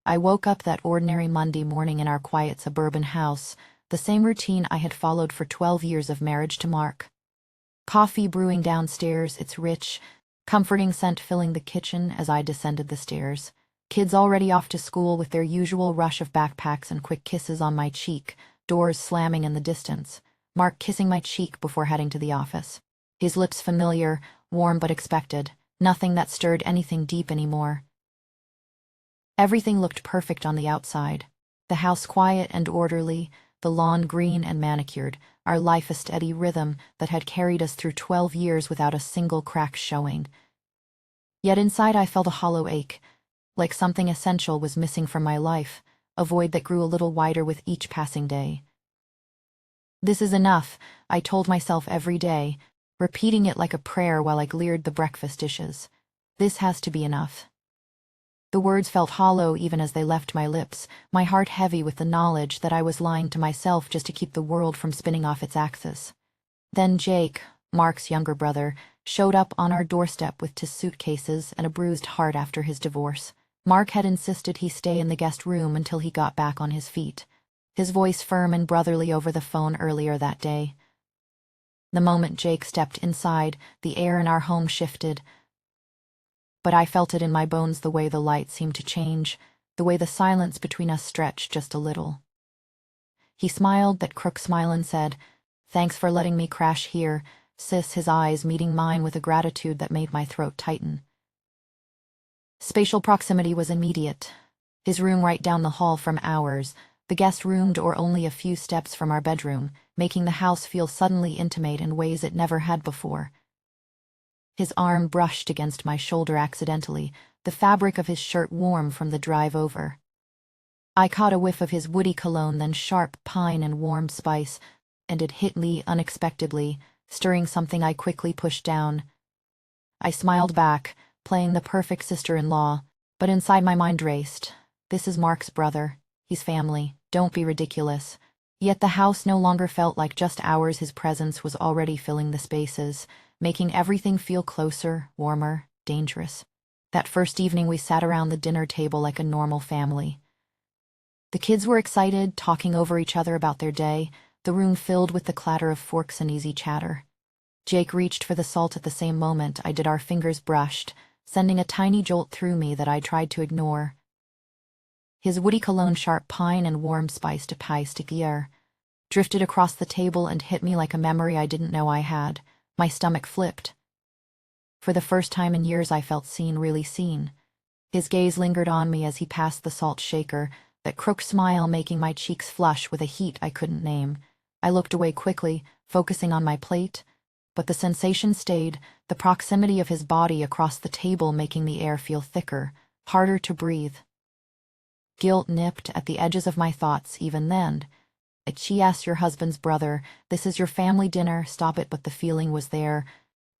I woke up that ordinary Monday morning in our quiet suburban house, the same routine I had followed for 12 years of marriage to Mark. Coffee brewing downstairs, its rich, comforting scent filling the kitchen as I descended the stairs. Kids already off to school with their usual rush of backpacks and quick kisses on my cheek, doors slamming in the distance. Mark kissing my cheek before heading to the office. His lips familiar, warm but expected, nothing that stirred anything deep anymore. Everything looked perfect on the outside. The house quiet and orderly, the lawn green and manicured, our life a steady rhythm that had carried us through 12 years without a single crack showing. Yet inside I felt a hollow ache, like something essential was missing from my life, a void that grew a little wider with each passing day. This is enough, I told myself every day, repeating it like a prayer while I cleared the breakfast dishes. This has to be enough. The words felt hollow even as they left my lips, my heart heavy with the knowledge that I was lying to myself just to keep the world from spinning off its axis. Then Jake, Mark's younger brother, showed up on our doorstep with 2 suitcases and a bruised heart after his divorce. Mark had insisted he stay in the guest room until he got back on his feet, his voice firm and brotherly over the phone earlier that day. The moment Jake stepped inside, the air in our home shifted, but I felt it in my bones the way the light seemed to change, the way the silence between us stretched just a little. He smiled that crook smile and said, "Thanks for letting me crash here, sis," his eyes meeting mine with a gratitude that made my throat tighten. Spatial proximity was immediate. His room right down the hall from ours, the guest room door only a few steps from our bedroom, making the house feel suddenly intimate in ways it never had before. His arm brushed against my shoulder accidentally, the fabric of his shirt warm from the drive over. I caught a whiff of his woody cologne, then sharp pine and warm spice, and it hit me unexpectedly, stirring something I quickly pushed down. I smiled back, playing the perfect sister-in-law, but inside my mind raced. This is Mark's brother. He's family. Don't be ridiculous. Yet the house no longer felt like just ours. His presence was already filling the spaces, making everything feel closer, warmer, dangerous. That first evening we sat around the dinner table like a normal family. The kids were excited, talking over each other about their day, the room filled with the clatter of forks and easy chatter. Jake reached for the salt at the same moment I did. Our fingers brushed, sending a tiny jolt through me that I tried to ignore. His woody cologne, sharp pine and warm spice de pice de guerre, drifted across the table and hit me like a memory I didn't know I had. My stomach flipped. For the first time in years I felt seen, really seen. His gaze lingered on me as he passed the salt shaker, that crook smile making my cheeks flush with a heat I couldn't name. I looked away quickly, focusing on my plate, but the sensation stayed, the proximity of his body across the table making the air feel thicker, harder to breathe. Guilt nipped at the edges of my thoughts even then. She asked your husband's brother, "This is your family dinner, stop it," but the feeling was there,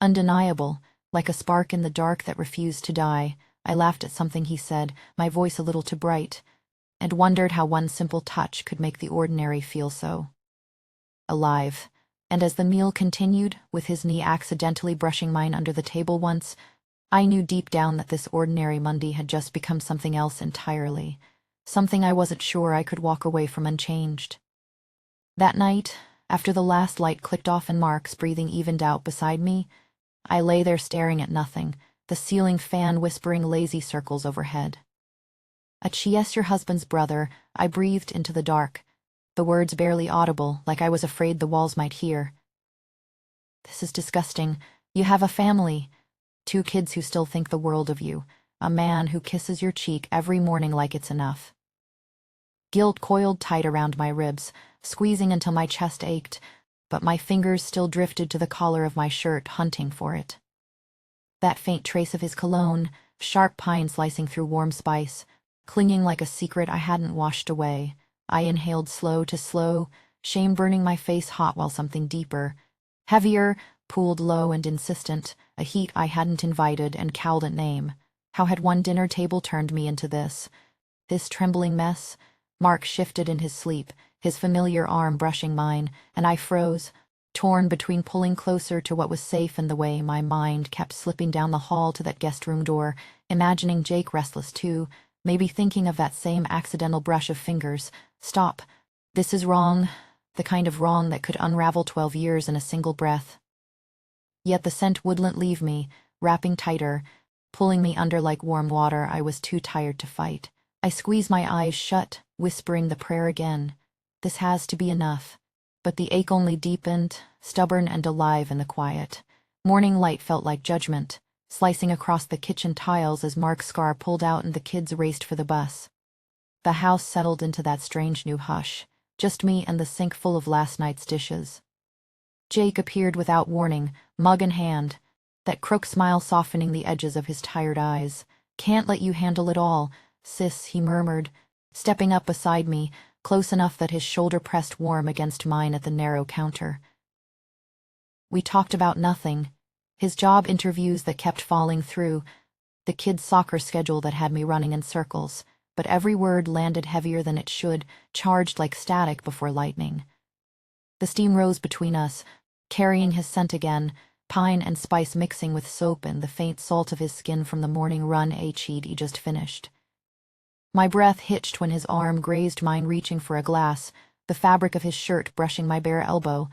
undeniable, like a spark in the dark that refused to die. I laughed at something he said, my voice a little too bright, and wondered how one simple touch could make the ordinary feel so alive. And as the meal continued, with his knee accidentally brushing mine under the table once, I knew deep down that this ordinary Monday had just become something else entirely, something I wasn't sure I could walk away from unchanged. That night, after the last light clicked off and Mark's breathing evened out beside me, I lay there staring at nothing, the ceiling fan whispering lazy circles overhead. "Yes, your husband's brother," I breathed into the dark, the words barely audible, like I was afraid the walls might hear. "This is disgusting. You have a family. 2 kids who still think the world of you. A man who kisses your cheek every morning like it's enough." Guilt coiled tight around my ribs, squeezing until my chest ached, but my fingers still drifted to the collar of my shirt, hunting for it. That faint trace of his cologne, sharp pine slicing through warm spice, clinging like a secret I hadn't washed away. I inhaled slow to slow, shame burning my face hot while something deeper, heavier, pooled low and insistent, a heat I hadn't invited and cowled at name. How had one dinner table turned me into this trembling mess? Mark shifted in his sleep, his familiar arm brushing mine, and I froze, torn between pulling closer to what was safe and the way my mind kept slipping down the hall to that guest room door, imagining Jake restless too, maybe thinking of that same accidental brush of fingers. Stop. This is wrong, the kind of wrong that could unravel 12 years in a single breath. Yet the scent wouldn't leave me, wrapping tighter, pulling me under like warm water. I was too tired to fight. I squeezed my eyes shut, whispering the prayer again. This has to be enough. But the ache only deepened, stubborn and alive in the quiet. Morning light felt like judgment, slicing across the kitchen tiles as Mark's car pulled out and the kids raced for the bus. The house settled into that strange new hush, just me and the sink full of last night's dishes. Jake appeared without warning, mug in hand, that crook smile softening the edges of his tired eyes. "Can't let you handle it all, sis," he murmured, stepping up beside me, close enough that his shoulder pressed warm against mine at the narrow counter. We talked about nothing. His job interviews that kept falling through, the kids' soccer schedule that had me running in circles, but every word landed heavier than it should, charged like static before lightning. The steam rose between us, carrying his scent again, pine and spice mixing with soap and the faint salt of his skin from the morning run he'd just finished. My breath hitched when his arm grazed mine, reaching for a glass, the fabric of his shirt brushing my bare elbow,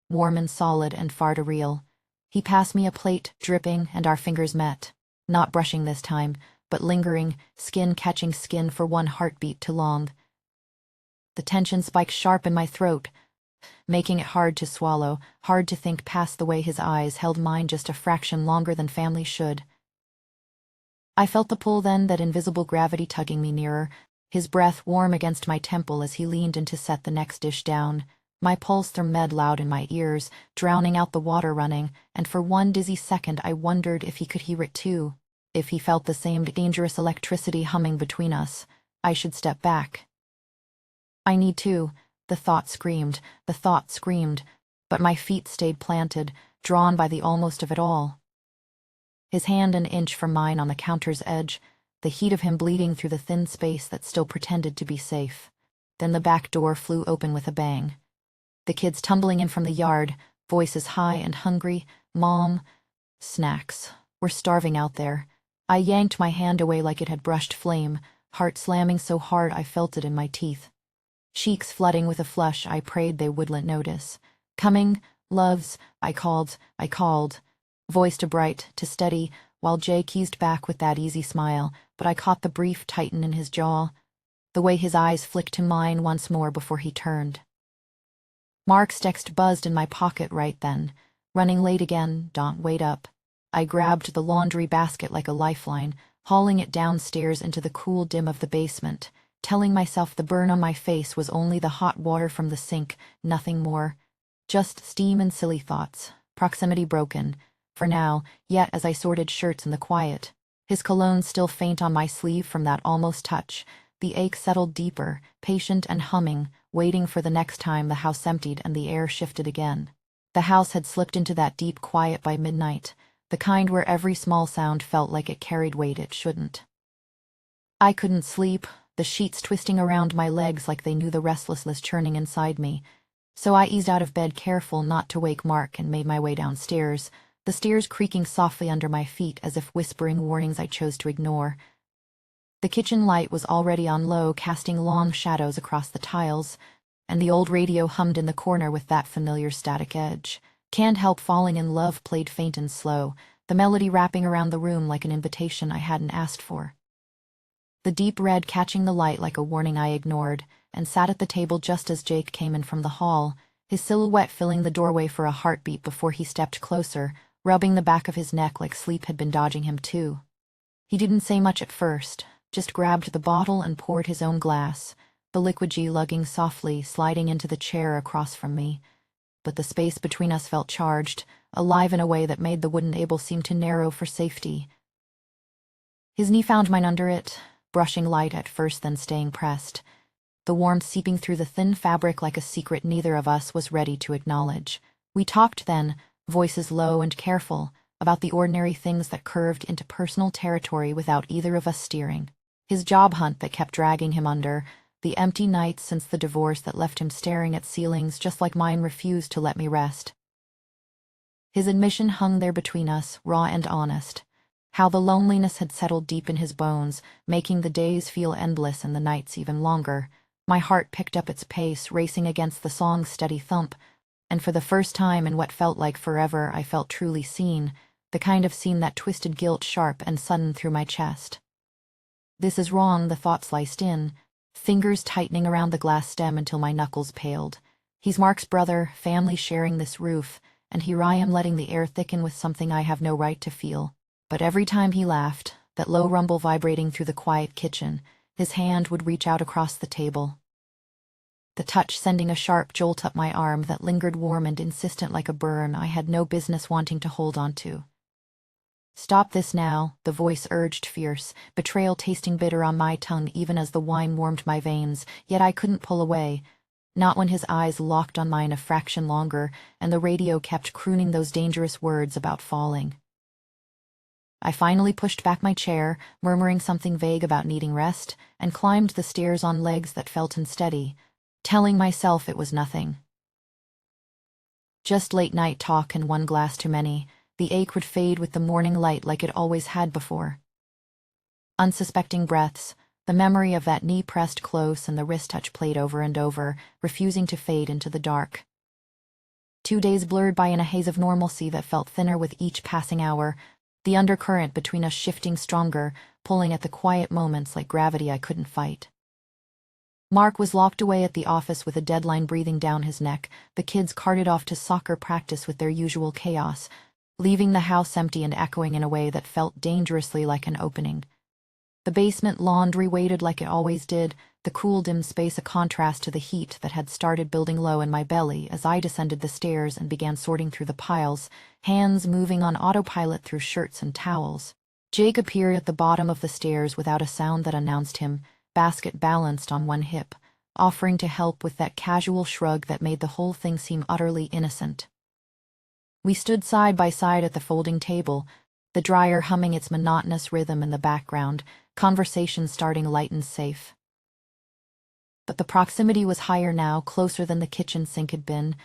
warm and solid and far too real. He passed me a plate, dripping, and our fingers met, not brushing this time, but lingering, skin catching skin for one heartbeat too long. The tension spiked sharp in my throat, making it hard to swallow, hard to think past the way his eyes held mine just a fraction longer than family should. I felt the pull then, that invisible gravity tugging me nearer, his breath warm against my temple as he leaned in to set the next dish down. My pulse thrummed loud in my ears, drowning out the water running, and for one dizzy second I wondered if he could hear it too, if he felt the same dangerous electricity humming between us. I should step back. "I need to," the thought screamed, but my feet stayed planted, drawn by the almost of it all. His hand an inch from mine on the counter's edge, the heat of him bleeding through the thin space that still pretended to be safe. Then the back door flew open with a bang. The kids tumbling in from the yard, voices high and hungry. "Mom, snacks. We're starving out there." I yanked my hand away like it had brushed flame, heart slamming so hard I felt it in my teeth. Cheeks flooding with a flush, I prayed they wouldn't notice. "Coming, loves," I called. Voice to bright, to steady, while Jake eased back with that easy smile, but I caught the brief tighten in his jaw, the way his eyes flicked to mine once more before he turned. Mark's text buzzed in my pocket right then. "Running late again, don't wait up." I grabbed the laundry basket like a lifeline, hauling it downstairs into the cool dim of the basement, telling myself the burn on my face was only the hot water from the sink, nothing more. Just steam and silly thoughts, proximity broken. For now, yet as I sorted shirts in the quiet, his cologne still faint on my sleeve from that almost touch, the ache settled deeper, patient and humming, waiting for the next time the house emptied and the air shifted again. The house had slipped into that deep quiet by midnight, the kind where every small sound felt like it carried weight it shouldn't. I couldn't sleep, the sheets twisting around my legs like they knew the restlessness churning inside me, so I eased out of bed, careful not to wake Mark, and made my way downstairs, the stairs creaking softly under my feet as if whispering warnings I chose to ignore. The kitchen light was already on low, casting long shadows across the tiles, and the old radio hummed in the corner with that familiar static edge. "Can't Help Falling in Love" played faint and slow, the melody wrapping around the room like an invitation I hadn't asked for. The deep red catching the light like a warning I ignored, and sat at the table just as Jake came in from the hall, his silhouette filling the doorway for a heartbeat before he stepped closer, rubbing the back of his neck like sleep had been dodging him too. He didn't say much at first, just grabbed the bottle and poured his own glass, the liquid lugging softly, sliding into the chair across from me. But the space between us felt charged, alive in a way that made the wooden table seem to narrow for safety. His knee found mine under it, brushing light at first, then staying pressed, the warmth seeping through the thin fabric like a secret neither of us was ready to acknowledge. We talked then, voices low and careful, about the ordinary things that curved into personal territory without either of us steering. His job hunt that kept dragging him under, the empty nights since the divorce that left him staring at ceilings just like mine refused to let me rest. His admission hung there between us, raw and honest. How the loneliness had settled deep in his bones, making the days feel endless and the nights even longer. My heart picked up its pace, racing against the song's steady thump, and for the first time in what felt like forever, I felt truly seen, the kind of scene that twisted guilt sharp and sudden through my chest. This is wrong, the thought sliced in, fingers tightening around the glass stem until my knuckles paled. He's Mark's brother, family sharing this roof, and here I am letting the air thicken with something I have no right to feel. But every time he laughed, that low rumble vibrating through the quiet kitchen, his hand would reach out across the table, the touch sending a sharp jolt up my arm that lingered warm and insistent like a burn I had no business wanting to hold on to. "Stop this now," the voice urged, fierce, betrayal tasting bitter on my tongue even as the wine warmed my veins, yet I couldn't pull away. Not when his eyes locked on mine a fraction longer, and the radio kept crooning those dangerous words about falling. I finally pushed back my chair, murmuring something vague about needing rest, and climbed the stairs on legs that felt unsteady, telling myself it was nothing. Just late-night talk and one glass too many. The ache would fade with the morning light like it always had before. Unsuspecting breaths, the memory of that knee pressed close and the wrist touch played over and over, refusing to fade into the dark. 2 days blurred by in a haze of normalcy that felt thinner with each passing hour, the undercurrent between us shifting stronger, pulling at the quiet moments like gravity I couldn't fight. Mark was locked away at the office with a deadline breathing down his neck, the kids carted off to soccer practice with their usual chaos, leaving the house empty and echoing in a way that felt dangerously like an opening. The basement laundry waited like it always did, the cool, dim space a contrast to the heat that had started building low in my belly as I descended the stairs and began sorting through the piles, hands moving on autopilot through shirts and towels. Jake appeared at the bottom of the stairs without a sound that announced him, basket balanced on one hip, offering to help with that casual shrug that made the whole thing seem utterly innocent. We stood side by side at the folding table, the dryer humming its monotonous rhythm in the background, conversation starting light and safe. But the proximity was higher now, closer than the kitchen sink had been,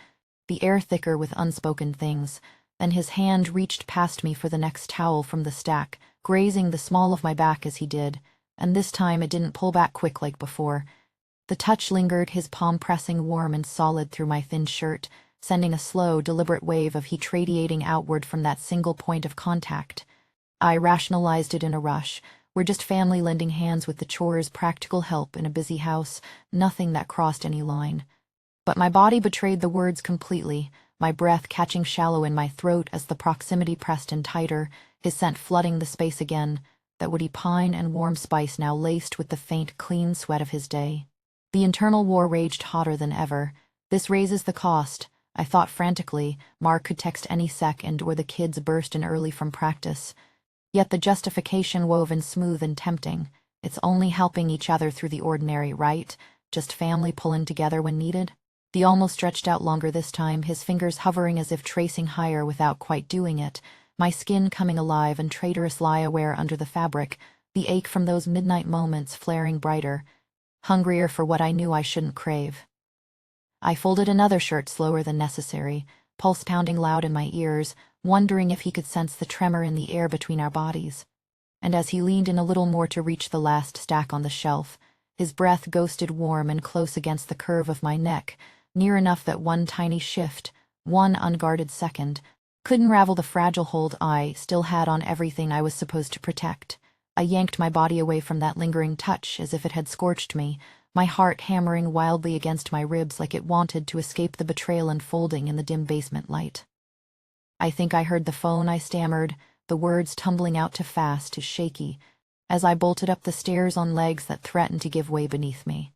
the air thicker with unspoken things, and his hand reached past me for the next towel from the stack, grazing the small of my back as he did, and this time it didn't pull back quick like before. The touch lingered, his palm pressing warm and solid through my thin shirt, sending a slow, deliberate wave of heat radiating outward from that single point of contact. I rationalized it in a rush. We're just family lending hands with the chores, practical help in a busy house, nothing that crossed any line. But my body betrayed the words completely, my breath catching shallow in my throat as the proximity pressed in tighter, his scent flooding the space again, that woody pine and warm spice now laced with the faint, clean sweat of his day. The internal war raged hotter than ever. This raises the cost, I thought frantically. Mark could text any second or the kids burst in early from practice. Yet the justification woven smooth and tempting. It's only helping each other through the ordinary, right? Just family pulling together when needed. The almost stretched out longer this time, his fingers hovering as if tracing higher without quite doing it, my skin coming alive and traitorous lie aware under the fabric, the ache from those midnight moments flaring brighter, hungrier for what I knew I shouldn't crave. I folded another shirt slower than necessary, pulse pounding loud in my ears, wondering if he could sense the tremor in the air between our bodies. And as he leaned in a little more to reach the last stack on the shelf, his breath ghosted warm and close against the curve of my neck, near enough that one tiny shift, one unguarded second, could unravel the fragile hold I still had on everything I was supposed to protect. I yanked my body away from that lingering touch as if it had scorched me, my heart hammering wildly against my ribs like it wanted to escape the betrayal unfolding in the dim basement light. "I think I heard the phone," I stammered, the words tumbling out too fast, too shaky, as I bolted up the stairs on legs that threatened to give way beneath me.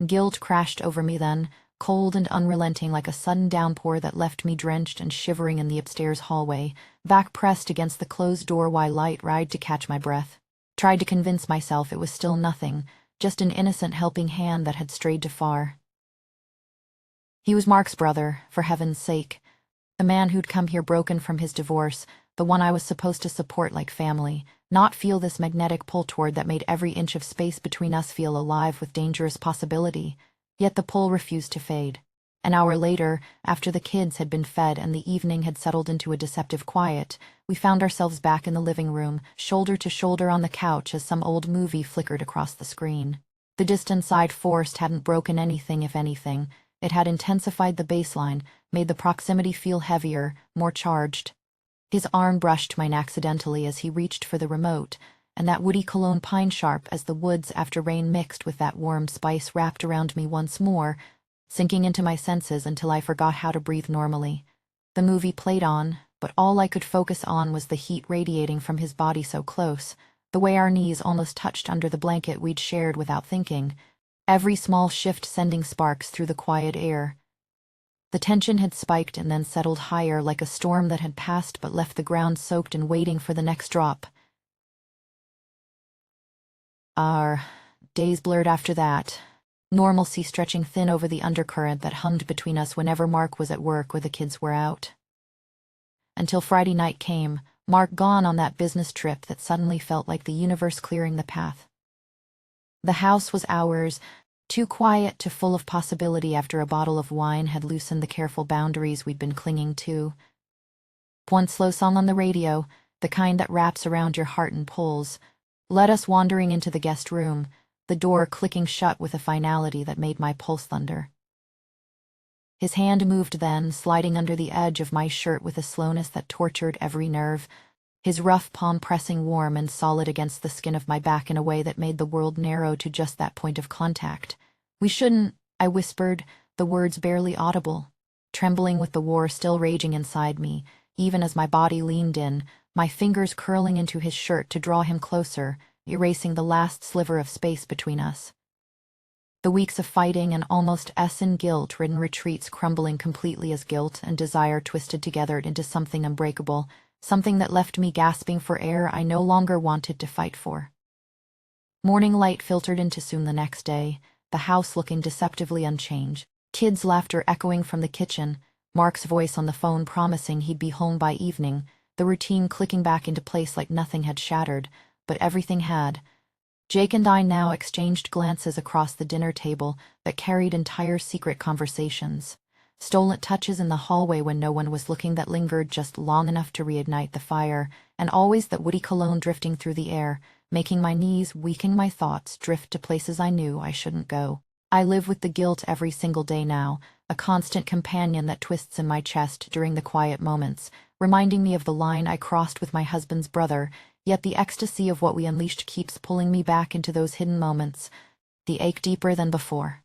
Guilt crashed over me then, cold and unrelenting like a sudden downpour that left me drenched and shivering in the upstairs hallway, back pressed against the closed door while light tried to catch my breath. Tried to convince myself it was still nothing, just an innocent helping hand that had strayed too far. He was Mark's brother, for heaven's sake. The man who'd come here broken from his divorce, the one I was supposed to support like family, not feel this magnetic pull toward that made every inch of space between us feel alive with dangerous possibility. Yet the pull refused to fade. An hour later, after the kids had been fed and the evening had settled into a deceptive quiet, we found ourselves back in the living room, shoulder to shoulder on the couch as some old movie flickered across the screen. The distant side force hadn't broken anything, if anything. It had intensified the baseline, made the proximity feel heavier, more charged. His arm brushed mine accidentally as he reached for the remote, and that woody cologne pine sharp as the woods after rain mixed with that warm spice wrapped around me once more, sinking into my senses until I forgot how to breathe normally. The movie played on, but all I could focus on was the heat radiating from his body so close, the way our knees almost touched under the blanket we'd shared without thinking, every small shift sending sparks through the quiet air. The tension had spiked and then settled higher like a storm that had passed but left the ground soaked and waiting for the next drop. Our days blurred after that, normalcy stretching thin over the undercurrent that hummed between us whenever Mark was at work or the kids were out. Until Friday night came, Mark gone on that business trip that suddenly felt like the universe clearing the path. The house was ours, too quiet to full of possibility after a bottle of wine had loosened the careful boundaries we'd been clinging to. One slow song on the radio, the kind that wraps around your heart and pulls, led us wandering into the guest room, the door clicking shut with a finality that made my pulse thunder. His hand moved then, sliding under the edge of my shirt with a slowness that tortured every nerve, his rough palm pressing warm and solid against the skin of my back in a way that made the world narrow to just that point of contact. "We shouldn't," I whispered, the words barely audible, trembling with the war still raging inside me, even as my body leaned in, my fingers curling into his shirt to draw him closer, erasing the last sliver of space between us. The weeks of fighting and almost guilt-ridden retreats crumbling completely as guilt and desire twisted together into something unbreakable, something that left me gasping for air I no longer wanted to fight for. Morning light filtered into soon the next day, the house looking deceptively unchanged, kids' laughter echoing from the kitchen, Mark's voice on the phone promising he'd be home by evening, the routine clicking back into place like nothing had shattered, but everything had. Jake and I now exchanged glances across the dinner table that carried entire secret conversations, stolen touches in the hallway when no one was looking that lingered just long enough to reignite the fire, and always that woody cologne drifting through the air, making my knees, weakening my thoughts, drift to places I knew I shouldn't go. I live with the guilt every single day now, a constant companion that twists in my chest during the quiet moments, reminding me of the line I crossed with my husband's brother, yet the ecstasy of what we unleashed keeps pulling me back into those hidden moments, the ache deeper than before.